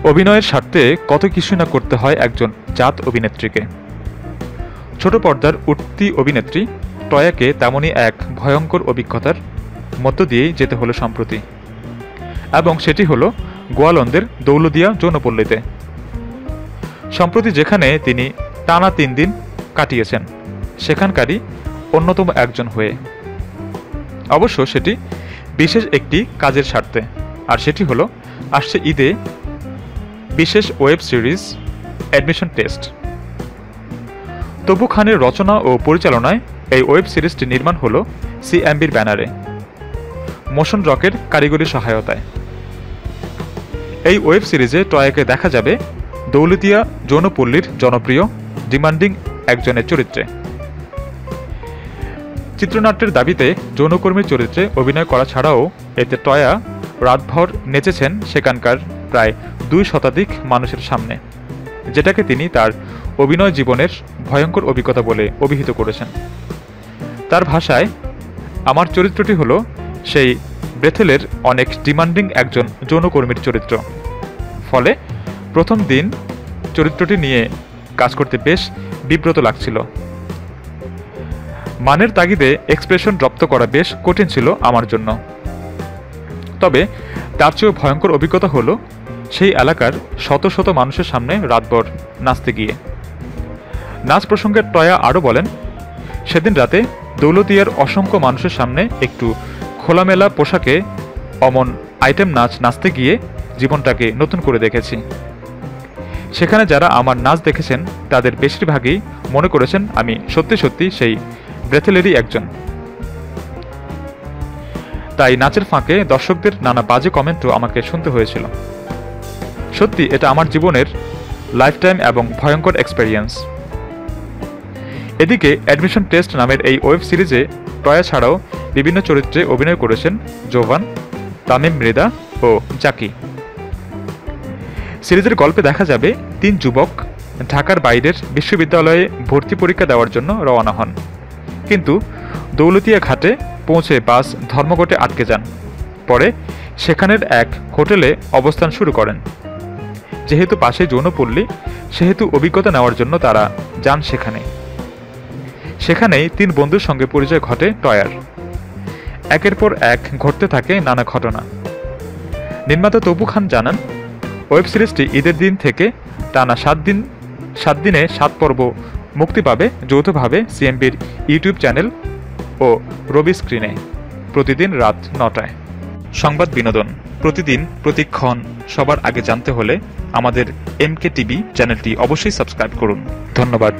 অভিনয়ের স্বার্থে কত কিছু না করতে হয় একজন জাত অভিনেত্রীকে। ছোট পর্দার উঠতি অভিনেত্রী টয়াকে তেমনই এক ভয়ঙ্কর অভিজ্ঞতার মধ্য দিয়েই যেতে হলো সম্প্রতি, এবং সেটি হলো গোয়ালন্দের দৌলদিয়া যৌনপল্লীতে। সম্প্রতি যেখানে তিনি টানা 3 দিন কাটিয়েছেন, সেখানকারই অন্যতম একজন হয়ে। অবশ্য সেটি বিশেষ একটি কাজের স্বার্থে, আর সেটি হলো আসছে ঈদে বিশেষ ওয়েব সিরিজ অ্যাডমিশন টেস্ট। তবু খানের রচনা ও পরিচালনায় এই ওয়েব সিরিজটি নির্মাণ হলো সিএমবির ব্যানারে, মোশন রকের কারিগরি সহায়তায়। এই ওয়েব সিরিজে টয়াকে দেখা যাবে দৌলতিয়া যৌনপল্লীর জনপ্রিয় ডিমান্ডিং একজনের চরিত্রে। চিত্রনাট্যের দাবিতে যৌনকর্মীর চরিত্রে অভিনয় করা ছাড়াও এতে টয়া রাতভর নেচেছেন সেখানকার প্রায় 2 শতাধিক মানুষের সামনে, যেটাকে তিনি তার অভিনয় জীবনের ভয়ঙ্কর অভিজ্ঞতা বলে অভিহিত করেছেন। তার ভাষায়, আমার চরিত্রটি হলো সেই ব্রেথেলের অনেক ডিমান্ডিং একজন যৌনকর্মীর চরিত্র। ফলে প্রথম দিন চরিত্রটি নিয়ে কাজ করতে বেশ বিব্রত লাগছিল। মানের তাগিদে এক্সপ্রেশন রপ্ত করা বেশ কঠিন ছিল আমার জন্য। তবে তার চেয়েও ভয়ঙ্কর অভিজ্ঞতা হলো সেই এলাকার শত শত মানুষের সামনে রাতভর নাচতে গিয়ে। নাচ প্রসঙ্গে টয়া আরও বলেন, সেদিন রাতে দৌলতিয়ার অসংখ্য মানুষের সামনে একটু খোলামেলা পোশাকে অমন আইটেম নাচ নাচতে গিয়ে জীবনটাকে নতুন করে দেখেছি। সেখানে যারা আমার নাচ দেখেছেন তাদের বেশিরভাগই মনে করেছেন আমি সত্যি সত্যি সেই ব্রেথেলেরই একজন। তাই নাচের ফাঁকে দর্শকদের নানা বাজে কমেন্টও আমাকে শুনতে হয়েছিল। সত্যি এটা আমার জীবনের লাইফটাইম এবং ভয়ঙ্কর এক্সপেরিয়েন্স। এদিকে অ্যাডমিশন টেস্ট নামের এই ওয়েব সিরিজে টয়া ছাড়াও বিভিন্ন চরিত্রে অভিনয় করেছেন জোভান, তামিম মৃদা ও জাকি। সিরিজের গল্পে দেখা যাবে 3 যুবক ঢাকার বাইরের বিশ্ববিদ্যালয়ে ভর্তি পরীক্ষা দেওয়ার জন্য রওনা হন, কিন্তু দৌলতিয়া ঘাটে পৌঁছে বাস ধর্মঘটে আটকে যান। পরে সেখানের এক হোটেলে অবস্থান শুরু করেন। যেহেতু পাশে যৌনপল্লী, সেহেতু অভিজ্ঞতা নেওয়ার জন্য তারা যান সেখানেই 3 বন্ধুর সঙ্গে পরিচয় ঘটে টয়ার। একের পর এক ঘটতে থাকে নানা ঘটনা। নির্মাতা তপু খান জানান, ওয়েব সিরিজটি ঈদের দিন থেকে টানা 7 দিনে 7 পর্ব মুক্তি পাবে যৌথভাবে সিএমবির ইউটিউব চ্যানেল ও রবি স্ক্রিনে প্রতিদিন রাত 9টায়। সংবাদ বিনোদন প্রতিদিন প্রতিক্ষণ সবার আগে জানতে হলে আমাদের MK টিভি চ্যানেলটি অবশ্যই সাবস্ক্রাইব করুন। ধন্যবাদ।